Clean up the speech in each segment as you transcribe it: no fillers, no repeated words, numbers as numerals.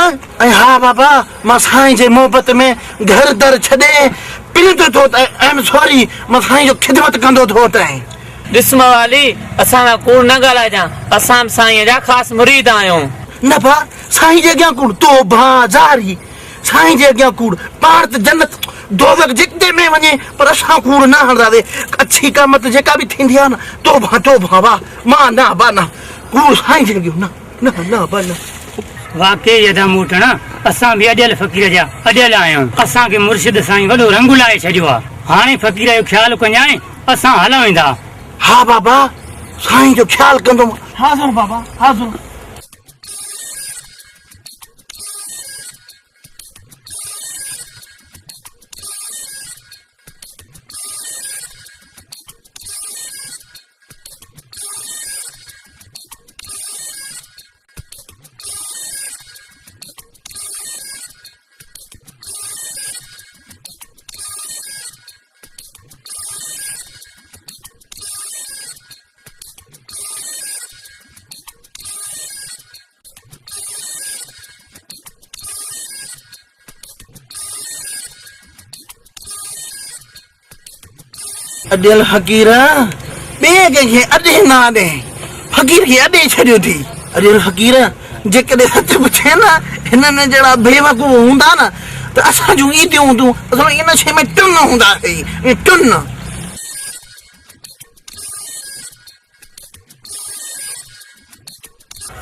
हाँ बाबा मां साईं जे मोहब्बत में घर दर छॾे पिणंदो थो त आई एम सॉरी मां साईं जो ख़िदमत कंदो थो तैं ॾिसम वाली असां कूड़ न ॻाल्हाइजां असां साईं जा ख़ासि मुरीद आहियूं न भा साईं जे अॻियां कूड़ तो भा ज़ारी साईं जे अॻियां कूड़ पाण त जन्नत दोज़ख जिते में वञे पर असां कूड़ न हणंदासीं अच्छी क़ामत जेका बि थींदी आहे न तो भा वाह मां न बा न कूड़ साईं जे अॻियां न न न बा न वाकई यदा मूटण असां बि अॼल फ़क़ीर जा अॼल आहियूं असांखे मुर्शिद साईं वॾो रंग लाए छॾियो आहे हाणे फ़क़ीर जो ख़्यालु कजांइ असां हल वेंदा हाँ बाबा साईं जो ख़्यालु कंदुमि हाज़ुर बाबा हाज़ुर अॾियल फ़क़ीर ॿिए कंहिंखे अॾे न ॾे फ़क़ीर खे अॾे छॾियो थी अॾियल फ़क़ीर जेकॾहिं सच पुछे न हिननि जहिड़ा बेवकूफ़ हूंदा न त असां जूं ईदियूं हूंदियूं असां इन शइ में टुन हूंदासीं टुन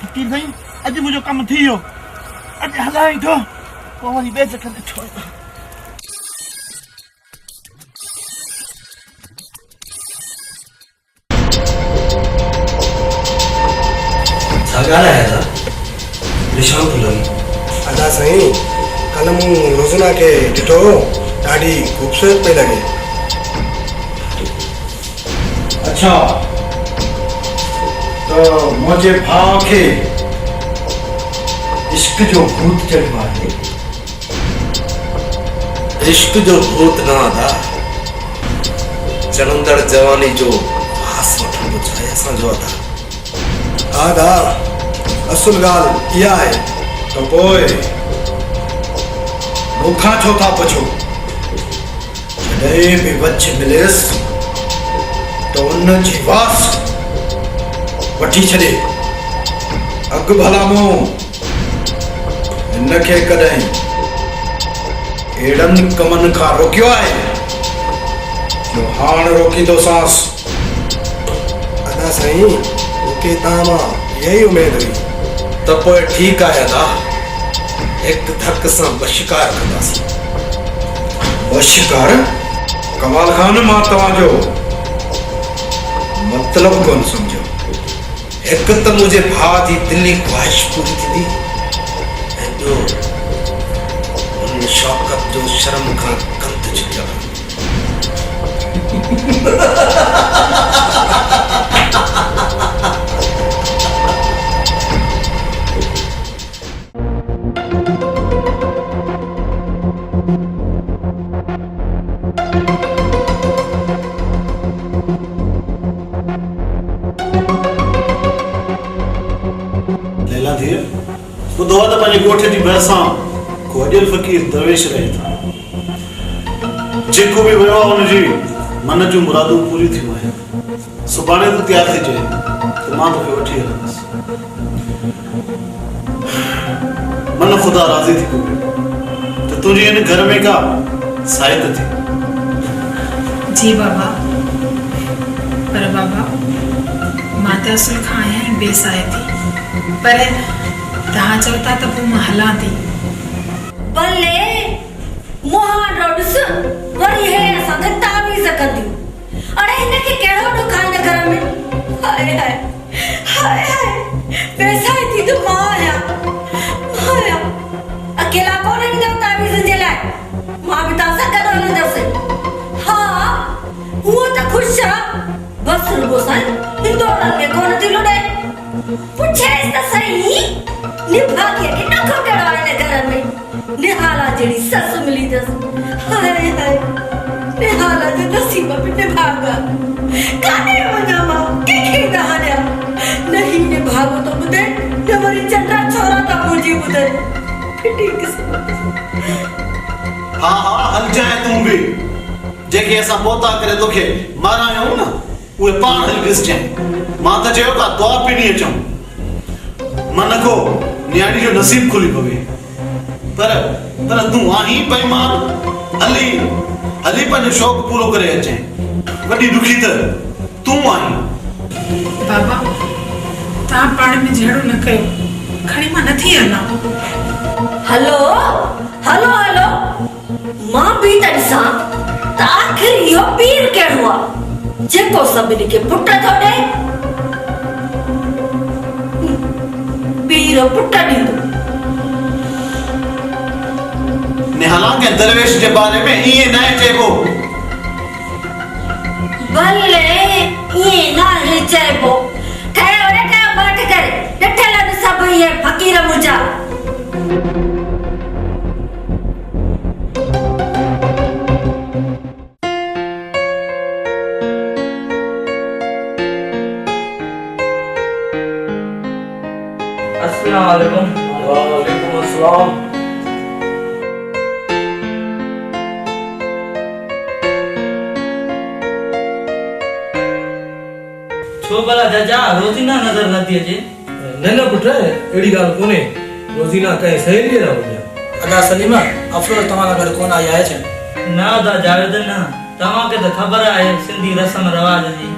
फ़क़ीर साईं अॼु मुंहिंजो कमु थी वियो अॼु हलाए थो पोइ वरी ॿिए दफ़े ॾिठो अदा साईं कल मूं रोज़ना खे ॾिठो ॾाढी ख़ूबसूरत पई लॻे अच्छा तो मुझे भाव के इश्क जो भूत चढ़ियो आहे इश्क जो भूत न आदा चढ़ंदड़ जवानी जो फास वठण चाहिए असांजो आदा आदा असुल ॻाल्हि इहा आहे तो पोइ मूंखां छो था पुछो जॾहिं बि वच मिलेसि तो उन जी वास वठी छॾे अॻु भला मूं हिनखे कॾहिं अहिड़नि कमनि खां रोकियो आहे जो हाणे रोकींदोसांसि अदा साईं मूंखे तव्हां मां इहा ई उमेदु हुई त पोइ ठीकु आहे अदा हिकु धक सां ॿ शिकार कंदासीं ॿ शिकार कमाल खान मां तव्हांजो मतिलबु कोन सम्झो हिकु त मुंहिंजे भाउ जी दिली ख़्वाहिश पूरी थींदी ऐं ॿियो हुन शौक़त जो शर्म खां कंद छुटियल ॿुधो आहे त पंहिंजे ॻोठ जी भरिसां को अॼल फ़क़ीर दरवेश रहे था जेको बि वियो आहे हुनजी मन जूं मुरादूं पूरी थियूं आहिनि सुभाणे तूं तयारु थी चए त मां तोखे वठी हलंदुसि मन ख़ुदा राज़ी थी कोन्हे त तुंहिंजी हिन घर में का साहित थी जी बाबा पर बाबा मां त असुल खां आहियां बेसाए थी पर तव्हां चओ था त पोइ मां हलां थी भले मोहान रोडस वरी है असांखे तावीज़ कंदियूं अरे हिनखे कहिड़ो दुख आहे हिन घर में हाय हाय हाय हाय बेसाए थी त मां आहियां अकेला कोन ईंदो तावीज़ जे लाइ मां बि तव्हां सां गॾु हलंदसि हा हूअ त ख़ुशि आहे बसि रुगो साईं हिंदोड़नि में कोन थी लुड़े पुछेसि त सही निभागी के नखो कहिड़ो आहे हिन घर में निहाला जहिड़ी ससु मिली अथसि हाय हाय निहाला जो नसीब में निभागा काने वञा मां कंहिंखे न हलिया नहीं निभागो तो ॿुधे न वरी चंडा छोरा था मुंहिंजी ॿुधे ठीक से हाँ हाँ हल जाए तू भी जेके असां पोता करे तोखे मारायूं न उहे पाण हल घिस जाए मां त चयो था दुआ पिणी अचूं मन को न्याणी जो नसीब खुली पवे पर तूं आहीं बेईमान हली हली पंहिंजो शौक़ पूरो करे अचे वॾी दुखी त तूं आहीं बाबा तव्हां पाण में जहिड़ो न कयो खणी मां नथी हलां हेलो हेलो हेलो मां बि त ॾिसां त आख़िर इहो पीर कहिड़ो आहे जेको सभिनी खे पुट थो ॾे पीर पुट ॾींदो निहाला के दरवेश जे बारे में इहे न चइबो भले इहे न चइबो ठहियो रे ठहियो बाट करे ॾिठल सभु इहे फ़क़ीर मुंहिंजा अस्सलाम वालेकुम। वालेकुम अस्सलाम। छो भला चाचा रोज़ीना नज़र नथी अचे न न पुट अहिड़ी ॻाल्हि कोन्हे रोज़ीना कंहिं सहेलीअ लाइ वञा अदा सलीमा अफरोज तव्हां सां गॾु कोन आई आहे छा न अदा जावेद न तव्हांखे त ख़बर आहे सिंधी रस्म रवाज जी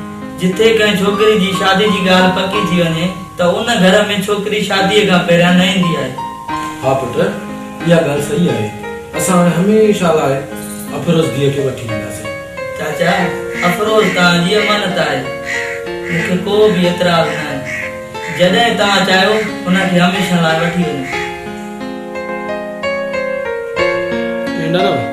जिथे कंहिं छोकिरी जी शादी जी ॻाल्हि पकी थी वञे त उन घर में छोकिरी शादीअ खां पहिरियां न ईंदी आहे हा पुट इहा ॻाल्हि सही आहे असां हाणे हमेशह लाइ अफरोज धीअ खे वठी ईंदासीं चाचा अफरोज तव्हांजी अमानत आहे मूंखे को बि एतिराज़ न आहे जॾहिं तव्हां चाहियो हुनखे हमेशह लाइ वठी वञो ईंदा न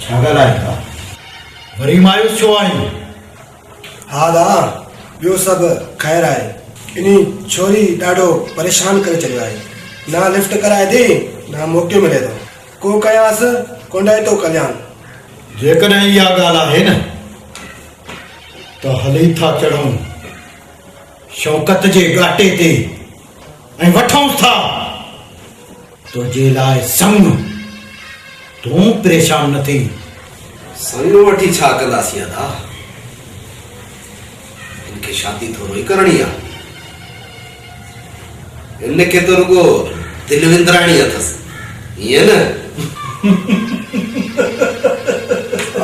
छा ॻाल्हाए था वरी मायूस छो आहीं हा दा ॿियो सभु ख़ैर आहे इनी छोरी ॾाढो परेशान करे छॾियो आहे ना लिफ्ट कराए ॾे ना मौक़ो मिले थो को कयांसि कोंडाए थो कल्याण जेकॾहिं इहा ॻाल्हि आहे न त हली था चढ़ूं शौकत जे घाटे ते ऐं वठूं था तुंहिंजे लाइ संग तूं परेशान न थी संग वठी छा कंदासीं अदा इनखे शादी थोरो ई करणी आहे इनखे तो रुगो दिलि विंदराणी अथसि ईअं न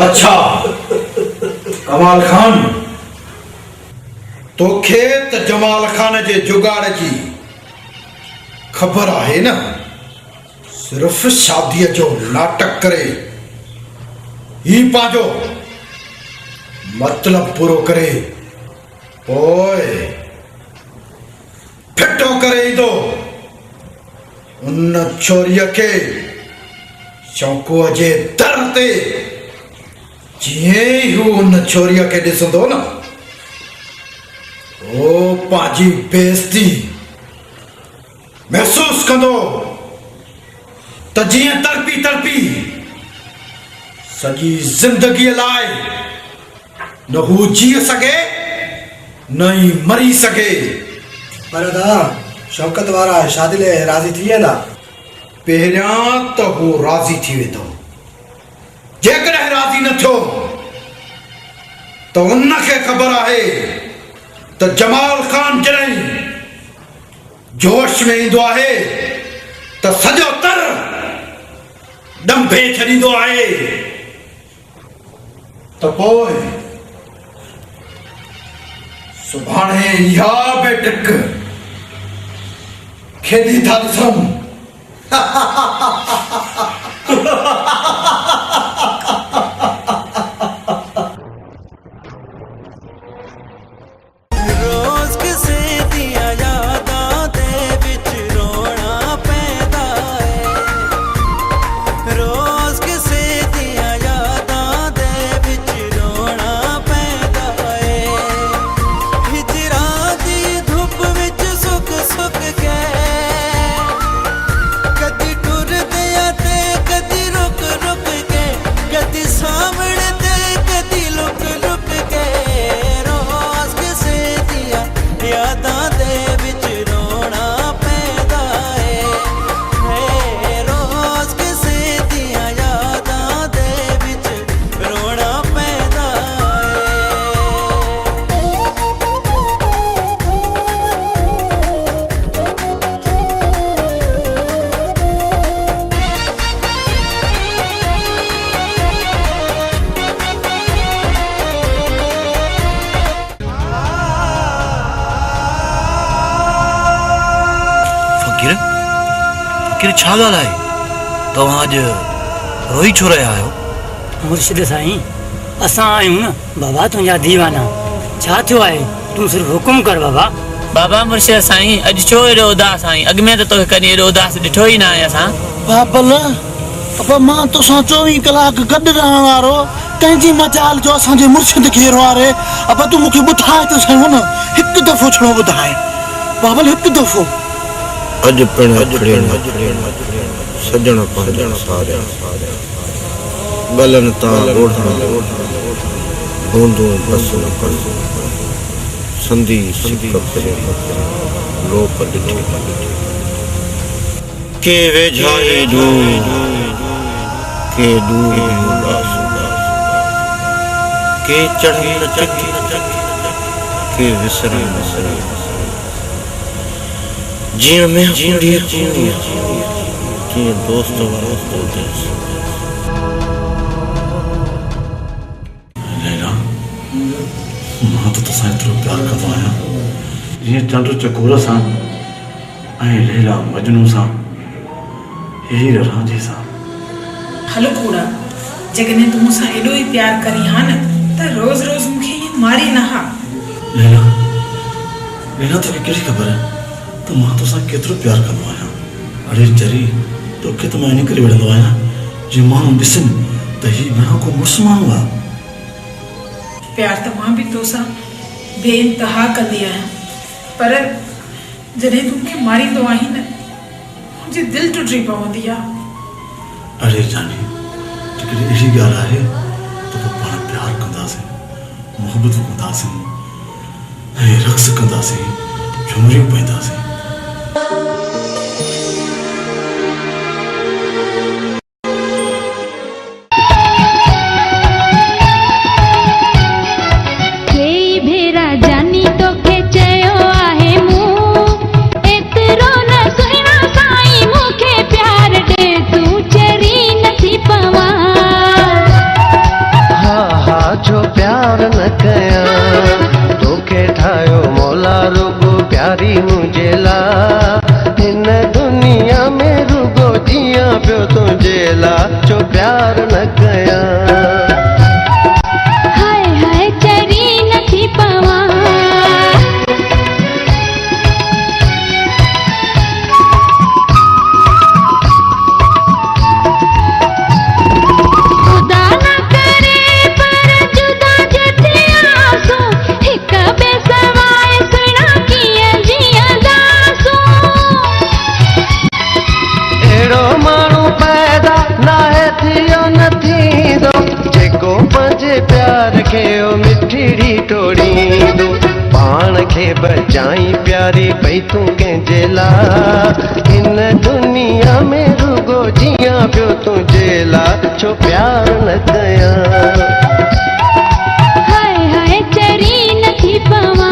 अच्छा कमाल खान तोखे त जमाल खान जे जुगाड़ जी ख़बर आहे न सिर्फ शादीअ जो नाटक करे ही पंहिंजो मतलब पूरो करे पोइ फिटो करे ईंदो उन छोरीअ खे शौक़ुअ जे दर ते जीअं ई हू उन छोरीअ खे ॾिसंदो न ओ पंहिंजी बेइज़ती महसूस कंदो त जीअं तड़पी तड़पी सॼी ज़िंदगीअ लाइ न हू जी सघे न ई मरी सघे पर दा शौकत वारा शादी लाइ राज़ी थी वेंदा पहिरियां त हू राज़ी थी वेंदो जेकॾहिं राज़ी न थियो त उनखे ख़बर आहे त जमाल खान जॾहिं जोश में ईंदो आहे त सॼो तर ॾंभे छॾींदो आहे त पोइ सुभाणे इहा बेटक खेदी था ॾिसूं रोज किसे दिया यादां दे विच रोना पैदा है रोज किसे दिया यादां दे विच रोना पैदा है हिजरां दी धुप विच सुक सुक के कदी टुरदे छा ॻाल्हि आहे? तव्हां अॼु रोई छो रहिया आहियो? मुर्शिद साईं, असां आहियूं न बाबा तुंहिंजा दीवाना। छा थियो आहे? तूं सिर्फ़ु हुकुम कर बाबा। बाबा मुर्शिद साईं, अॼु छो एॾो उदास आहीं? अॻु में त तोखे कॾहिं एॾो उदास ॾिठो ई न आहे असां। बाबल, अब मां तोसां 24 कलाक गॾु रहण वारो कंहिंजी मजाल जो असांजे मुर्शिद खे वारे। अब तूं मूंखे ॿुधाए त सही न, हिकु दफ़ो छड़ो ॿुधाए बाबल, हिकु दफ़ो। अॼु पिण सजण पंजण सारिया गलन तां बूंदूं बस न कर संधी लोक ॾिठी के वेझाई दूर के दूर उदास के चढ़ी न चढ़ी के विसरे जीअं में जीअं दोस्त वारो लैला, मां तो तोसां एतिरो प्यार कंदो आहियां जीअं चंड चकोर सां ऐं लैला मजनू सां, हीर रांझे सां। हलो कूड़ा, जगने तू मूंसां एॾो ई प्यार करी हा न त रोज़ रोज़ मूंखे ईअं मारी न हा। लैला, लैला तोखे कहिड़ी ख़बर आहे त मां तोसां केतिरो प्यार कंदो आहियां? अड़े चरी, तोखे त मां इन करे विढ़ंदो आहियां जीअं माण्हू ॾिसनि त हीउ घणो को मुड़ुसु माण्हू आहे। प्यार त मां बि तोसां बेइंतहा कंदी आहियां, पर जॾहिं तू मूंखे मारींदो आहीं न, मुंहिंजी दिलि टुटी पवंदी आहे। अरे जानी, जेकॾहिं अहिड़ी ॻाल्हि आहे त पोइ पाण प्यार कंदासीं, मोहबत कंदासीं ऐं रक़्स कंदासीं, झुमरियूं पाईंदासीं। जो प्यार न कया हाय हाय चरी नथी पवा खुदा न करे पर जुदा जथे आसो हिक बे सवाए सुना किया जिया दासो एड़ो माण्हू पैदा नाहे थियो न थींदो जेको पंहिंजे प्यार खे मिठड़ी टोड़ींदो पाण खे बचाई प्यारी पई तूं कंहिंजे लाइ हिन दुनिया में रुगो जियां पियो तुंहिंजे लाइ छो प्यार न कया हाय हाय चरी नथी पवा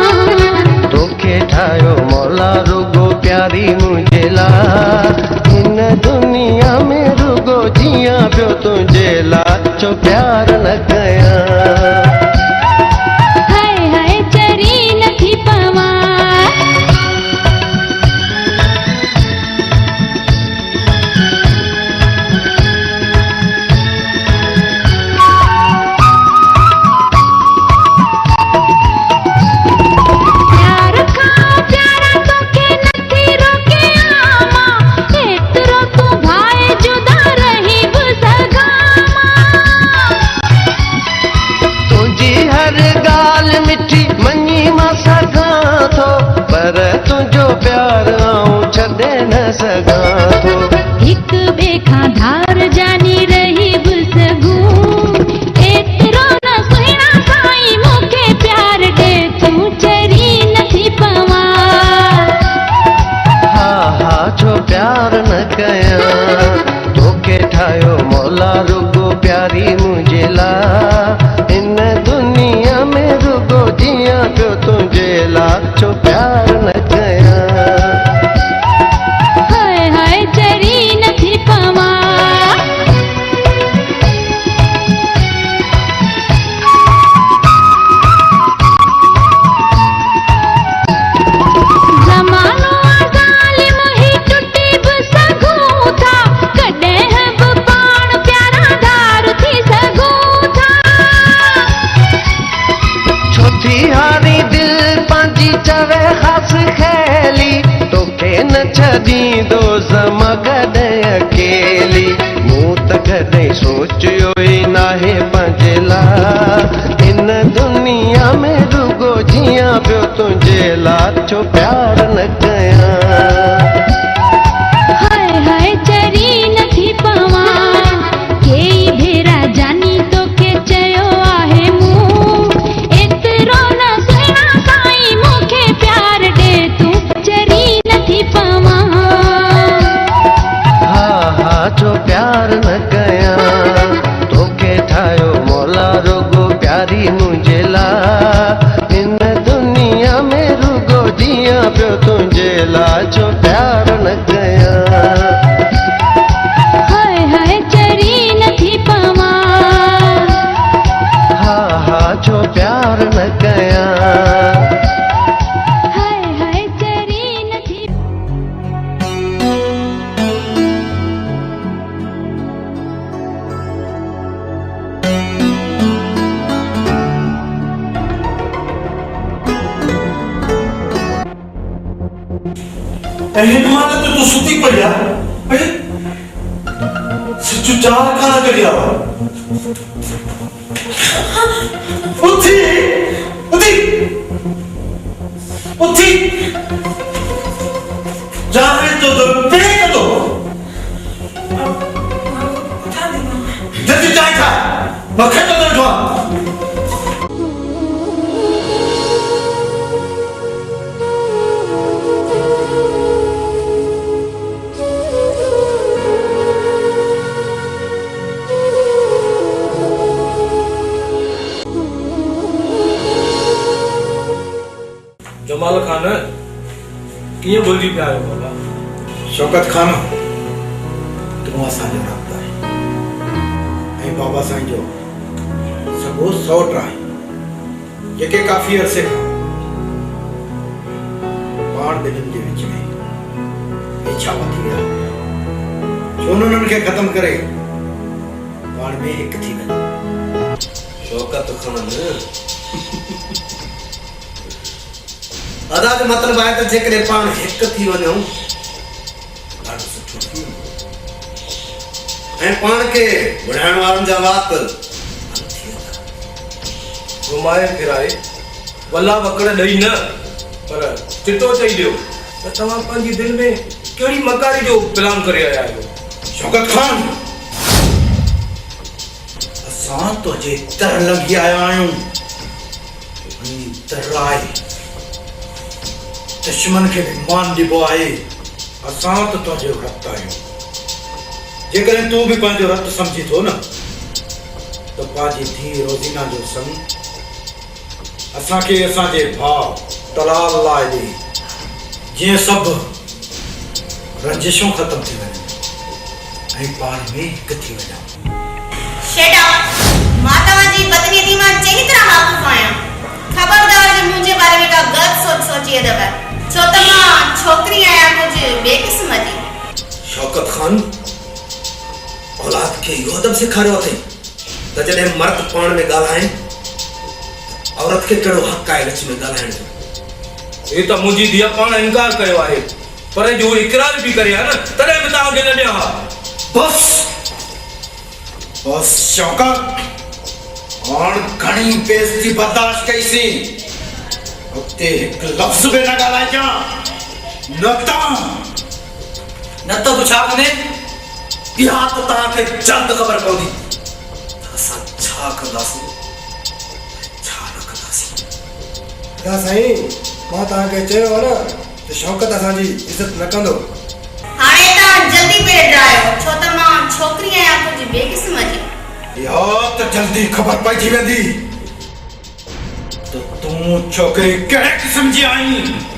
तोखे ठाहियो मौला रुगो प्यारी मुंहिंजे लाइ हिन दुनिया में रुगो जियां पियो तुंहिंजे लाइ छो प्यार न कया हाय हाय चरी नथी पवा प्यार खां प्यारा तोखे नथी रोके आमा एतिरो तूं भाए जुदा रही बि सघां तुंहिंजी हर ॻाल्हि मिठी मञी मां सघां थो पर तुंहिंजो प्यार आऊं छॾे न सघां थो हिक ॿिए खां धार जानी रही बि सघूं एतिरो न सुहिणा साईं मूंखे प्यार ॾे तूं चरी नथी पवा हा हा छो प्यार न कया तोखे ठाहियो मौला रुगो प्यारी मुंहिंजे लाइ हिन दुनिया में रुगो जियां पियो तुंहिंजे लाइ छो प्यार न कया हाय हाय चरी नथी पवा ज़मानो ज़ालिम ही टुटी बि सघूं था रे ख़ास खेली तोखे न छॾींदो ज़मगद अकेली मूं त कॾहिं सोचियो ई नाहे पंहिंजे लाइ इन दुनिया में रुगो जियां पियो तुंहिंजे लाइ छो प्यार न कयां हाय हाय चरी नथी पवां केई भेरा जानी तोखे चयो आहे मूं एतिरो न सुहिणा साईं मूंखे प्यार ॾे तूं चरी नथी पवां हा हा छो प्यार न कयां तोखे ठाहियो मौला रुगो प्यारी मुंहिंजे लाइ इन दुनिया में रुगो जियां पियो तुंहिंजे लाइ छो प्यार न कयां हाय हाय चरी नथी पवां हा हा छो प्यार न कयां हाय हाय चरी नथी हिन महिल त तूं सुती पई आहे सिचु 4 खाना कढिया उथी उथी उथी जाने तो पे दो जल्दी चाय खा मक्खन तो उठवा जमाल खान कीअं भुलिजी पिया आहियो बाबा शौकत खान तूं असांजो राब्ता आहे ऐं बाबा साईं जो सॻो सौट आहे जेके काफ़ी अरसे खां पाण ॿिन्हिनि जे विच में इच्छा वधी विया छो न उन्हनि खे ख़तमु करे पाण में हिकु थी वञे शौकत खान अदा जो मतलब आहे त जेकॾहिं पाण हिकु थी वञूं ॾाढो सुठो थी वेंदो ऐं पाण खे विढ़ाइण वारनि जा वात घुमाए फिराए वला वकड़ ॾेई न पर चिटो चई ॾियो त तव्हां पंहिंजी दिलि में कहिड़ी मकारी जो प्लान करे आया आहियो शौकत खान असां तुंहिंजे तर लंघी आया आहियूं तर आहे दुश्मन खे भी मान ॾिबो आहे असां त तुंहिंजो रत आहियूं जेकॾहिं तूं बि पंहिंजो रत सम्झी थो न त पंहिंजी धीउ रोज़ीना जो संग असांखे असांजे भाउ तलाल लाइ ॾे जीअं सभु रंजिशूं ख़तमु थी वञनि ऐं पाण में हिकु थी वञूं शेडा मां तव्हांजी बदनीयती मां चङी तरह वाक़ुफ़ आहियां ख़बरदार जो मुंहिंजे बारे में का ग़लति सोची अथव छो त मां छोकिरी आहियां कुझु ॿिए क़िस्म जी शौकत खान औलाद खे इहो अदब सेखारियो अथई त जॾहिं मर्द पाण में ॻाल्हाइनि औरत खे कहिड़ो हक़ आहे विच में ॻाल्हाइण जो हे त मुंहिंजी धीअ पाण इनकार कयो आहे पर जो इकरार बि करे आहे न तॾहिं बि तव्हांखे न ॾियां बस बस शौकत हाण घणी बेइज्जती बर्दाश्त कईसीं उते हिकु लफ़्ज़ बि न ॻाल्हाइजां न त तूं छा कंदे इहा त तव्हांखे जल्द ख़बर पवंदी असां छा कंदासीं छा न कंदासीं हा साईं मां तव्हांखे चयो न त शौकत असांजी इज़त न कंदो हाणे तव्हां जल्दी पेर ड्रायो छो त मां छोकिरी आहियां कुझु ॿिए क़िस्म जी इहो त जल्दी ख़बर पइजी वेंदी त तूं छोकिरी कहिड़े क़िस्म जी आहीं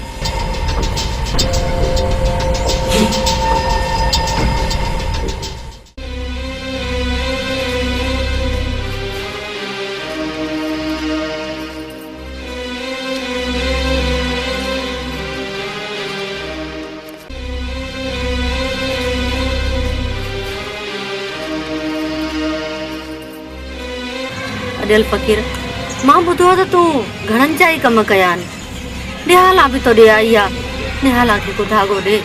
अडियल फ़कीर मां ॿुधो आहे त तूं घणनि जा ई कम कया आहिनि निहाला भी तो दे आई आ निहाला के को धागो दे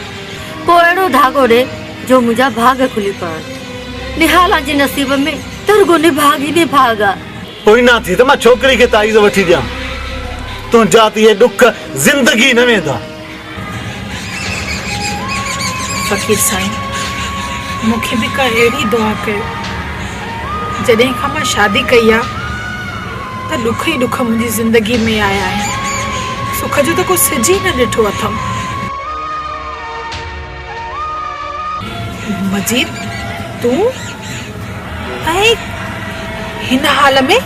को एड़ो धागो दे जो मुझा भाग खुली पड़ निहाला जी नसीब में तुरगो निभागी निभागा कोई ना थी तो मैं छोकरी के ताईज़ वठी दियां तू जाती है दुख जिंदगी न वेंदा फकीर साईं मूंखे भी का अहिड़ी दुआ कयो जॾहिं खां मां शादी कई आहे त दुख ई दुख मुंहिंजी ज़िंदगी में आया आहिनि सुख जो त को सिज ई न ॾिठो अथमि मजीद तूं ऐं हिन हाल में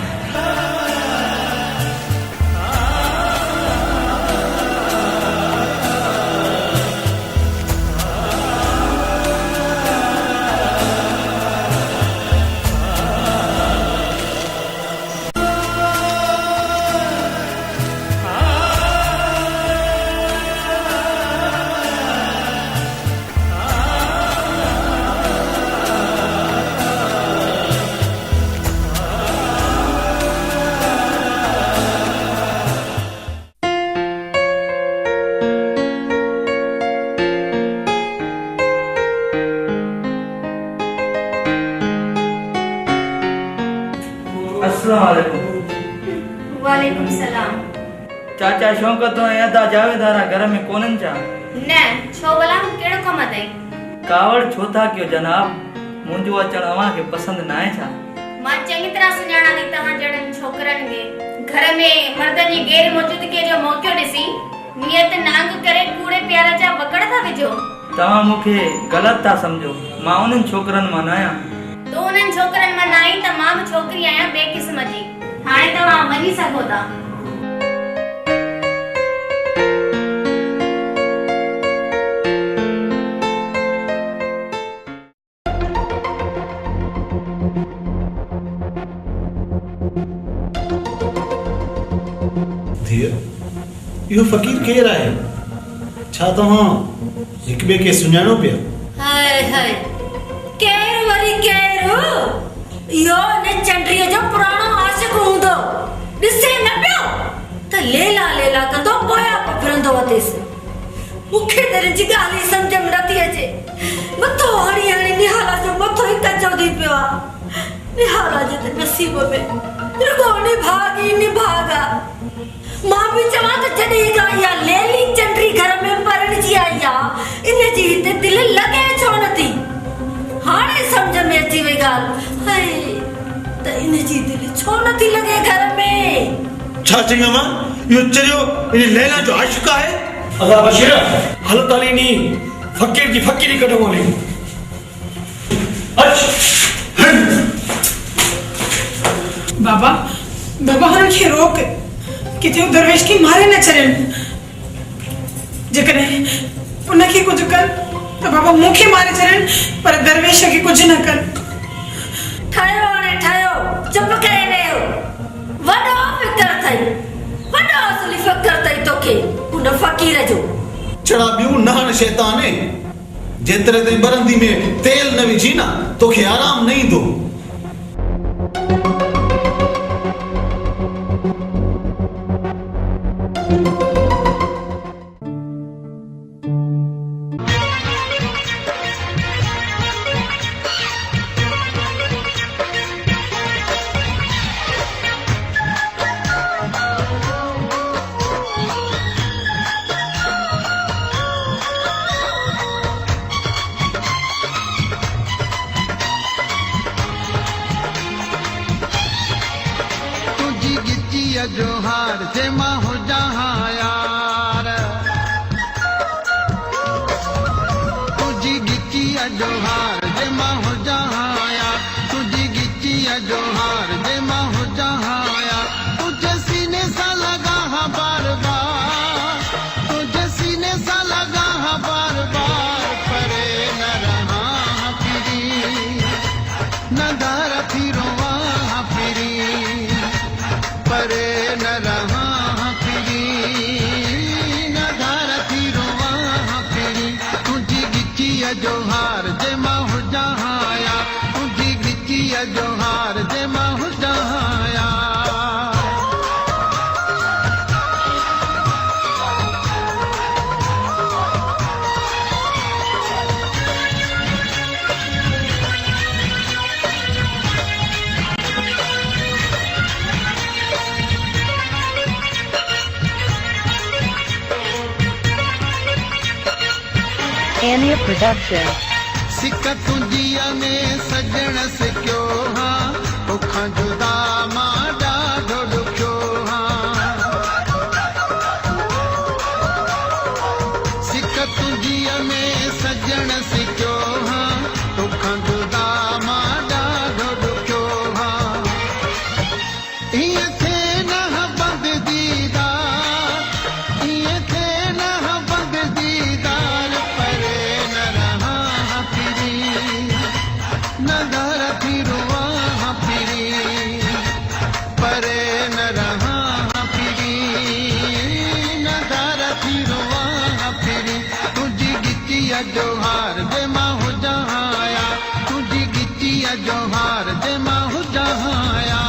वालेकुम सलाम चाचा शौकत ऐं अदा जावेदारा घर में कोन्हनि छा न छो भला कहिड़ो कम अथई कावड़ छो था कयो जनाब मुंहिंजो अचणु अव्हां खे पसंदि न आहे छा मां चङी तरह सुञाणा थी तव्हां जहिड़नि छोकरनि खे घर में मर्दनि जी गैर मौजूदगी जो मौक़ो ॾिसी नियत नांग करे कूड़े प्यार जा वकड़ था विझो तव्हां मूंखे ग़लति था सम्झो मां उन्हनि छोकरनि मां न आहियां तूं उन्हनि छोकरनि मां न आई त मां बि छोकिरी आहियां ॿिए क़िस्म जी हाणे तव्हां वञी सघो था इहो फ़कीर केरु आहे छा तव्हां हिक ॿिए खे सुञाणो पिया हाय हाय केरु वरी केरु इहो ने चंडरीअ जो पुराणो आशिक़ हूंदो ॾिसे न पियो त लेला लेला कंदो पोया फिरंदो वतेसि मूंखे त जी ॻाल्हि सम्झ में नथी अचे मथो हणी हणी निहाला जो मथो ई कचो थी पियो आहे निहाला जे त नसीब में रुगो निभागी निभागा मां भी चवां त जॾहिं खां इहा लेली चंडरी घर में परणजी आई आहे इन जी हिते दिलि लॻे छो नथी हाणे सम्झ में अची वई ॻाल्हि हाय त इन जी दिलि छो नथी लॻे घर में छा चई मां इहो चरियो इन लैला जो आशिक़ आहे अदा बशीर हल तालीनी फकीर की फकीरी कढो वाली बाबा बाबा हुननि खे रोक किथे दरवेश खे मारे न छॾनि जेकॾहिं उनखे कुझु कर त बाबा मूंखे मारे छॾनि पर दरवेश खे कुझु न कर ठाहियो हाणे ठाहियो चुप करे वियो वॾो फिकर अथई वॾो असली फिकर अथई तोखे उन फ़क़ीर जो छड़ा ॿियूं नहण शैतान जेतिरे ताईं बरंदी में तेल न विझी न तोखे आराम न ईंदो जोहार से माँ हो जहाँ यार तुझी गिचिया जोहार से माँ हो जहाँ यार तुझी गिचिया जोहार से माँ हो जहाँ यार तुझे सीने सा लगा है बार बार तुझे सीने सा लगा है बार बार परे न रहा फिरी न दार फिरो वहाँ फिरी परे न रहा फिरी न धार फिरो वहाँ फिरी तुझी गिचिया जोहार जे माँ हो जहाँ तुझी गिचिया जोहार जे माँ हो जहाँ Production. सिक तुंहिंजीअ में सजण सिकियो हाँ तोखां जुदा मां ॾाढो ॾुखियो हाँ सिक तुंहिंजीअ में सजण सिकियो हाँ तोखां जुदा मां ॾाढो ॾुखियो हाँ ईअं थे न बंद दीदार ईअं थे न बंद दीदार परे न रहा फिरी न घर फिरो फिरी परे न रहा फिरी न घर फिरो फिरी तुझी गिचिया जोहार जे मां हुजां आया तुझी गिचिया जोहार जे मां हुजां आया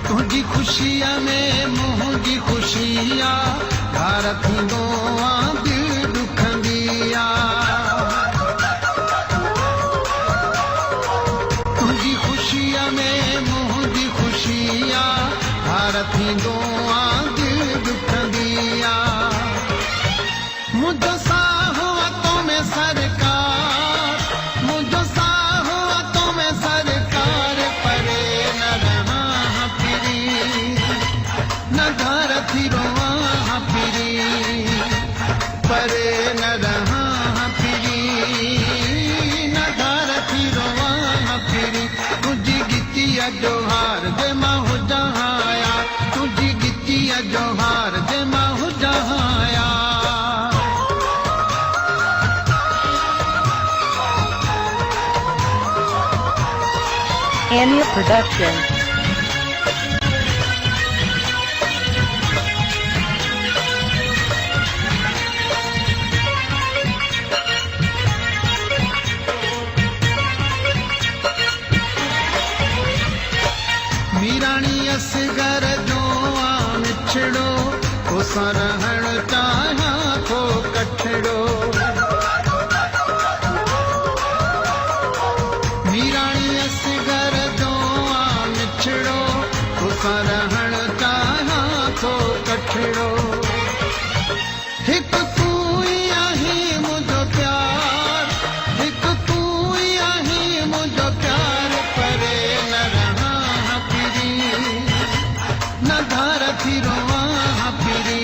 तुझी खुशिया में मुंहिंजी खुशिया घर थींदो आ दिल दुखंदिया तुझी खुशिया में मुंहिंजी खुशिया घर थींदो आ दिल दुखंदिया मुंहिंजो साहो तो में सरकार मुंहिंजो साहो तो में सरकार परे न रहा फिरी न घर फिरो फिरी परे न रहा फिरी न घर फिरो फिरी तुझी गिचिया जोहार जे मां हुजां आया तुझी गिचिया जोहार जे मां हुजां आया Anya Production. मीराणी असगर जो आ मिछड़ो तो सरहण चाहा तो कठड़ो मीराणी असगर जो आ मिछड़ो तो सरहण चाहा तो कठड़ो हिक तू ही आहीं मुझो प्यार हिक तू ही आहीं मुझो प्यार परे न रहा फिरी न घर फिरो फिरी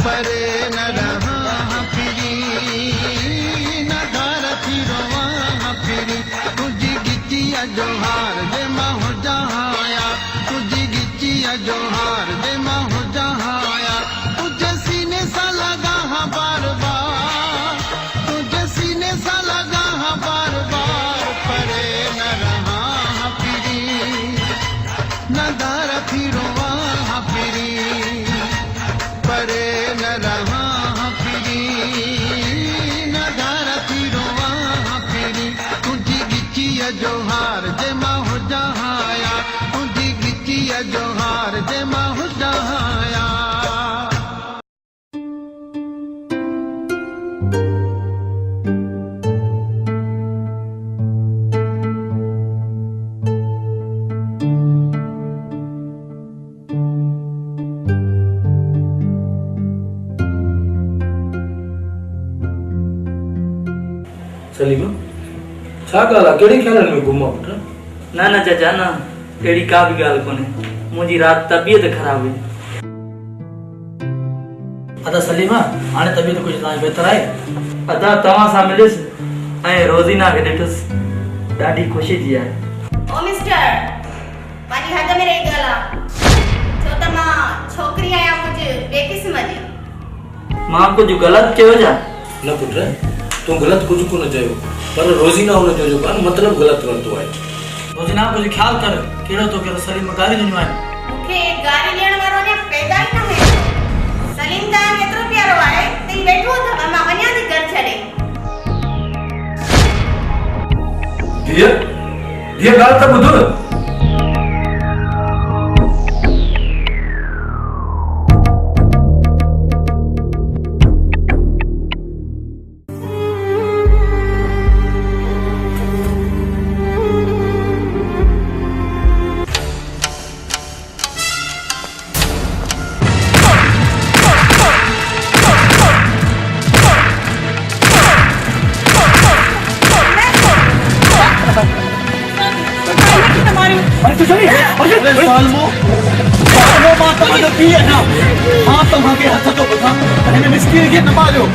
परे न रहा फिरी न घर फिरो फिरी तुझी गिचिया जोहार जे मां हुजां आया तुझी गिचिया जोहार जे मां हुजां आया तुझे सीने सा लगा हाँ बार बार तुझे सीने सा लगा हाँ बार बार परे न रहा फिरी न घर फिरो फिरी परे न रहा फिरी न घर फिरो फिरी तुझी गिचिया जोहार जे मां हुजां आया तुझी गिचिया जोहार जे मां हुजां आया सलीमा छा ॻाल्हि आहे कहिड़े ख़्यालनि में घुमो पुट ना ना चाचा ना अहिड़ी का बि ॻाल्हि कोन्हे मुंहिंजी राति तबियत ख़राब हुई अदा सलीमा हाणे तबियत कुझु तव्हांजी बहितर आहे अदा तव्हां सां मिलियुसि ऐं रोज़ीना खे ॾिठुसि ॾाढी ख़ुशी जी आहे ओ मिस्टर पंहिंजी हद में रही ॻाल्हि आहे छो त मां छोकिरी आहियां कुझु बेक़िस्म जी मां कुझु ग़लति कयो छा न पुट तूं ग़लति कुझु कोन चयो पर रोज़ीना हुनजो जेको आहे मतिलबु ग़लति वरितो आहे रोज़ीना कुझु ख़्यालु कर कहिड़ो तो कहिड़ो सलीम गारी ॾिनियूं आहिनि मूंखे गारी ॾियण वारो अञा पैदा ई न हुयो सलीम तव्हां एतिरो प्यारो आहे त ही वेठो अथव मां वञा थी घर छॾे धीअ ॻाल्हि त ॿुध सालमो मां तव्हांजो थी अञा मां तव्हांखे हथ थो ॿुधां हिन मिस्किन खे न मारियो